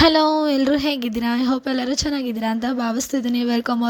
Hello, ಎಲ್ಲರೂ ಹೇಗಿದ್ದೀರಾ? I hope ಎಲ್ಲರೂ ಚೆನ್ನಾಗಿದ್ದೀರಾ ಅಂತ ಭಾವಿಸ್ತಿದ್ದೀನಿ. Welcome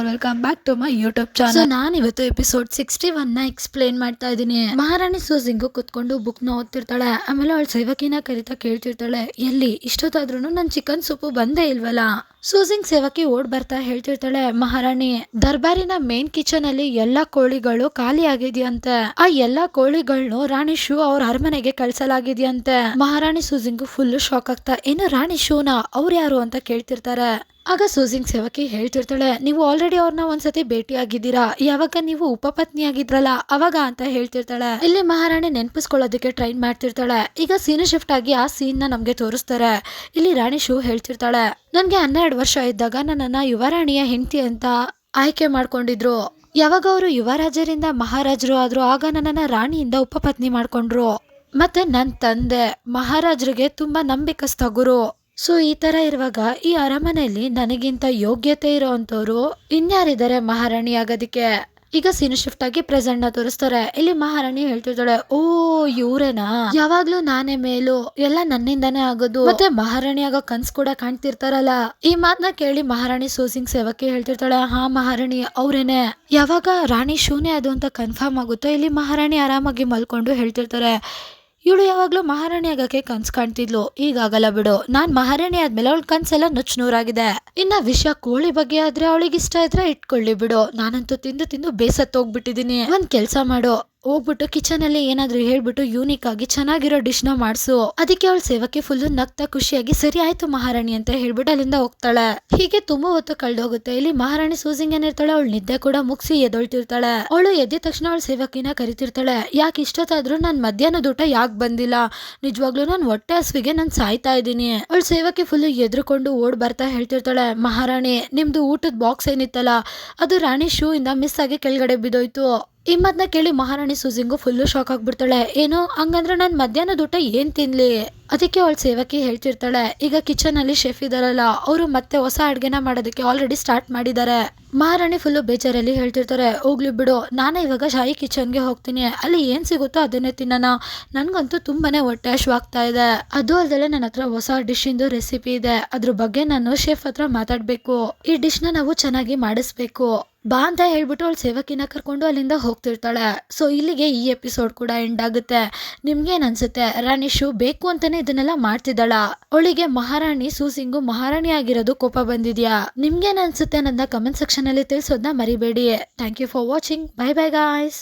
back to my YouTube channel. ನಾನು ಇವತ್ತು ಎಪಿಸೋಡ್ 61 ಎಕ್ಸ್ಪ್ಲೇನ್ ಮಾಡ್ತಾ ಇದ್ದೀನಿ. ಮಹಾರಾಣಿ ಸೂಜಿಂಗು ಕುತ್ಕೊಂಡು ಬುಕ್ ನ ಓದ್ತಿರ್ತಾಳೆ. ಆಮೇಲೆ ಅವಳು ಸೇವಕಿನ ಕರಿತಾ ಕೇಳ್ತಿರ್ತಾಳೆ, ಎಲ್ಲಿ ಇಷ್ಟೊತ್ತಾದ್ರೂ ನನ್ ಚಿಕನ್ ಸೂಪು ಬಂದೇ ಇಲ್ವಲ್ಲ. ಸೂಜಿಂಗ್ ಸೇವಕಿ ಓಡ್ ಬರ್ತಾ ಹೇಳ್ತಿರ್ತಾಳೆ, ಮಹಾರಾಣಿ ದರ್ಬಾರಿನ ಮೇನ್ ಕಿಚನ್ ಅಲ್ಲಿ ಎಲ್ಲಾ ಕೋಳಿಗಳು ಖಾಲಿ ಆಗಿದೆಯಂತೆ. ಆ ಎಲ್ಲಾ ಕೋಳಿಗಳನ್ನು ರಾಣಿ ಶೂ ಅವ್ರ ಅರಮನೆಗೆ ಕಳ್ಸಲಾಗಿದೆಯಂತೆ. ಮಹಾರಾಣಿ ಸೂಜಿಂಗು ಫುಲ್ ಶಾಕ್ ಆಗ್ತಾ, ಏನು ರಾಣಿ ಶೂನಾ? ಅವ್ರು ಯಾರು ಅಂತ ಕೇಳ್ತಿರ್ತಾರೆ. ಆಗ ಸೂಜಿಂಗ್ ಸೇವಕಿ ಹೇಳ್ತಿರ್ತಾಳೆ, ನೀವು ಆಲ್ರೆಡಿ ಅವ್ರನ್ನ ಒಂದ್ಸತಿ ಭೇಟಿ ಆಗಿದ್ದೀರಾ, ಯಾವಾಗ ನೀವು ಉಪಪತ್ನಿ ಆಗಿದ್ರಲ್ಲ ಅವಾಗ ಅಂತ ಹೇಳ್ತಿರ್ತಾಳೆ. ಇಲ್ಲಿ ಮಹಾರಾಣಿ ನೆನ್ಪಿಸ್ಕೊಳ್ಳೋದಕ್ಕೆ ಟ್ರೈನ್ ಮಾಡ್ತಿರ್ತಾಳೆ. ಈಗ ಸೀನ್ ಶಿಫ್ಟ್ ಆಗಿ ಆ ಸೀನ್ ನ ನಮ್ಗೆ ತೋರಿಸ್ತಾರೆ. ಇಲ್ಲಿ ರಾಣಿ ಶೂ ಹೇಳ್ತಿರ್ತಾಳೆ, ನನ್ಗೆ 12 ವರ್ಷ ಇದ್ದಾಗ ನನ್ನನ್ನ ಯುವರಾಣಿಯ ಹೆಂಡತಿ ಅಂತ ಆಯ್ಕೆ ಮಾಡ್ಕೊಂಡಿದ್ರು. ಯಾವಾಗ ಅವರು ಯುವರಾಜರಿಂದ ಮಹಾರಾಜರು ಆದ್ರು ಆಗ ನನ್ನನ್ನ ರಾಣಿಯಿಂದ ಉಪಪತ್ನಿ ಮಾಡ್ಕೊಂಡ್ರು. ಮತ್ತೆ ನನ್ ತಂದೆ ಮಹಾರಾಜರಿಗೆ ತುಂಬಾ ನಂಬಿಕಸ್ಥ ಗುರು. ಸೊ ಈ ತರ ಇರುವಾಗ ಈ ಅರಮನೆಯಲ್ಲಿ ನನಗಿಂತ ಯೋಗ್ಯತೆ ಇರೋಂಥವ್ರು ಇನ್ಯಾರಿದ್ದಾರೆ ಮಹಾರಾಣಿ ಆಗೋದಿಕ್ಕೆ. ಈಗ ಸೀನ್ ಶಿಫ್ಟ್ ಆಗಿ ಪ್ರೆಸೆಂಟ್ ನ ತೋರಿಸ್ತಾರೆ. ಇಲ್ಲಿ ಮಹಾರಾಣಿ ಹೇಳ್ತಿರ್ತಾಳೆ, ಓ ಇವ್ರೇನಾ, ಯಾವಾಗ್ಲೂ ನಾನೇ ಮೇಲು, ಎಲ್ಲ ನನ್ನಿಂದಾನೇ ಆಗೋದು, ಮತ್ತೆ ಮಹಾರಾಣಿ ಆಗೋ ಕನ್ಸ್ ಕೂಡ ಕಾಣ್ತಿರ್ತಾರಲ್ಲ. ಈ ಮಾತನ್ನ ಕೇಳಿ ಮಹಾರಾಣಿ ಸೂಜಿಂಗ್ ಸೇವಕಿ ಹೇಳ್ತಿರ್ತಾಳೆ, ಹಾ ಮಹಾರಾಣಿ ಅವ್ರೇನೆ. ಯಾವಾಗ ರಾಣಿ ಶೂನ್ಯ ಅದು ಅಂತ ಕನ್ಫರ್ಮ್ ಆಗುತ್ತೋ ಇಲ್ಲಿ ಮಹಾರಾಣಿ ಆರಾಮಾಗಿ ಮಲ್ಕೊಂಡು ಹೇಳ್ತಿರ್ತಾರೆ, ಇವಳು ಯಾವಾಗ್ಲೂ ಮಹಾರಾಣಿ ಆಗಕ್ಕೆ ಕನ್ಸ್ ಕಾಣ್ತಿದ್ಲು, ಈಗಾಗಲ್ಲ ಬಿಡು, ನಾನ್ ಮಹಾರಾಣಿ ಆದ್ಮೇಲೆ ಅವಳ ಕನ್ಸೆಲ್ಲ ನುಚ್ಚುನೂರಾಗಿದೆ. ಇನ್ನ ವಿಷಯ ಕೋಳಿ ಬಗ್ಗೆ ಆದ್ರೆ ಅವಳಿಗೆ ಇಷ್ಟ ಇದ್ರೆ ಇಟ್ಕೊಳ್ಳಿ ಬಿಡು, ನಾನಂತೂ ತಿಂದು ತಿಂದು ಬೇಸತ್ತು ಹೋಗ್ಬಿಟ್ಟಿದೀನಿ. ಒಂದ್ ಕೆಲ್ಸ ಮಾಡು, ಹೋಗ್ಬಿಟ್ಟು ಕಿಚನ್ ಅಲ್ಲಿ ಏನಾದ್ರು ಹೇಳ್ಬಿಟ್ಟು ಯೂನಿಕ್ ಆಗಿ ಚೆನ್ನಾಗಿರೋ ಡಿಶ್ ನ ಮಾಡ್ಸು. ಅದಕ್ಕೆ ಅವಳ ಸೇವಕಿ ಫುಲ್ ನಗ್ತಾ ಖುಷಿಯಾಗಿ ಸರಿ ಆಯ್ತು ಮಹಾರಾಣಿ ಅಂತ ಹೇಳ್ಬಿಟ್ಟು ಅಲ್ಲಿಂದ ಹೋಗ್ತಾಳೆ. ಹೀಗೆ ತುಂಬಾ ಹೊತ್ತು ಕಳ್ದೋಗುತ್ತೆ. ಇಲ್ಲಿ ಮಹಾರಾಣಿ ಸೂಜಿಂಗ್ ಏನಿರ್ತಾಳೆ, ಅವಳು ನಿದ್ದೆ ಕೂಡ ಮುಗಿಸಿ ಎದೊಳ್ತಿರ್ತಾಳೆ. ಅವಳು ಎದ್ದ ತಕ್ಷಣ ಅವಳ ಸೇವಕಿನ ಕರಿತಿರ್ತಾಳೆ, ಯಾಕೆ ಇಷ್ಟೊತ್ತಾದ್ರೂ ನನ್ ಮಧ್ಯಾಹ್ನದ ಊಟ ಯಾಕೆ ಬಂದಿಲ್ಲ, ನಿಜವಾಗ್ಲೂ ನನ್ ಹೊಟ್ಟೆ ಹಸ್ವಿಗೆ ನಾನ್ ಸಾಯ್ತಾ ಇದ್ದೀನಿ. ಅವಳ ಸೇವಕಿ ಫುಲ್ ಎದ್ರುಕೊಂಡು ಓಡ್ ಬರ್ತಾ ಹೇಳ್ತಿರ್ತಾಳೆ, ಮಹಾರಾಣಿ ನಿಮ್ದು ಊಟದ ಬಾಕ್ಸ್ ಏನಿತ್ತಲ್ಲ ಅದು ರಾಣಿ ಶೂ ಇಂದ ಮಿಸ್ ಆಗಿ ಕೆಳಗಡೆ ಬಿದ್ದೋಯ್ತು. ಈ ಮಾತನ್ನ ಕೇಳಿ ಮಹಾರಾಣಿ ಸೂಜಿಂಗು ಫುಲ್ ಶಾಕ್ ಆಗ್ಬಿಡ್ತಾಳೆ. ಏನು ಹಂಗಂದ್ರೆ ನಾನ್ ಮಧ್ಯಾಹ್ನದ ಊಟ ಏನ್ ತಿನ್ಲಿ? ಅದಕ್ಕೆ ಅವಳ ಸೇವಕಿ ಹೇಳ್ತಿರ್ತಾಳೆ, ಈಗ ಕಿಚನ್ ಅಲ್ಲಿ ಶೆಫ್ ಇದಾರಲ್ಲ ಅವರು ಮತ್ತೆ ಹೊಸ ಅಡ್ಗೆನ ಮಾಡೋದಕ್ಕೆ ಆಲ್ರೆಡಿ ಸ್ಟಾರ್ಟ್ ಮಾಡಿದ್ದಾರೆ. ಮಹಾರಾಣಿ ಫುಲ್ಲು ಬೇಜಾರಲ್ಲಿ ಹೇಳ್ತಿರ್ತಾರೆ, ಹೋಗ್ಲಿ ಬಿಡು, ನಾನೇ ಇವಾಗ ಶಾಹಿ ಕಿಚನ್ಗೆ ಹೋಗ್ತೀನಿ, ಅಲ್ಲಿ ಏನ್ ಸಿಗುತ್ತೋ ಅದನ್ನೇ ತಿನ್ನೋಣ, ನನ್ಗಂತೂ ತುಂಬಾನೇ ಹೊಟ್ಟೆ ಹಶ್ವಾಗ್ತಾ ಇದೆ. ಅದು ಅಲ್ಲದೆ ನನ್ನ ಹತ್ರ ಹೊಸ ಡಿಶ್ ಇಂದು ರೆಸಿಪಿ ಇದೆ, ಅದ್ರ ಬಗ್ಗೆ ನಾನು ಶೆಫ್ ಹತ್ರ ಮಾತಾಡ್ಬೇಕು, ಈ ಡಿಶ್ ನ ನಾವು ಚೆನ್ನಾಗಿ ಮಾಡಿಸ್ಬೇಕು ಬಾ ಅಂತ ಹೇಳ್ಬಿಟ್ಟು ಅವಳು ಸೇವಕಿನ ಕರ್ಕೊಂಡು ಅಲ್ಲಿಂದ ಹೋಗ್ತಿರ್ತಾಳೆ. ಸೊ ಇಲ್ಲಿಗೆ ಈ ಎಪಿಸೋಡ್ ಕೂಡ ಎಂಡ್ ಆಗುತ್ತೆ. ನಿಮ್ಗೇನ್ ಅನ್ಸುತ್ತೆ, ರಾಣಿ ಶೂ ಬೇಕು ಅಂತಾನೆ ಇದನ್ನೆಲ್ಲ ಮಾಡ್ತಿದ್ದಾಳ? ಅವಳಿಗೆ ಮಹಾರಾಣಿ ಸೂಜಿಂಗು ಮಹಾರಾಣಿ ಆಗಿರೋದು ಕೋಪ ಬಂದಿದ್ಯಾ? ನಿಮ್ಗೇನ್ ಅನ್ಸುತ್ತೆ ಅನ್ನೋದನ್ನ ಕಮೆಂಟ್ ಸೆಕ್ಷನ್ ಅಲ್ಲಿ ತಿಳಿಸೋದನ್ನ ಮರಿಬೇಡಿ. Thank you for watching. Bye bye guys.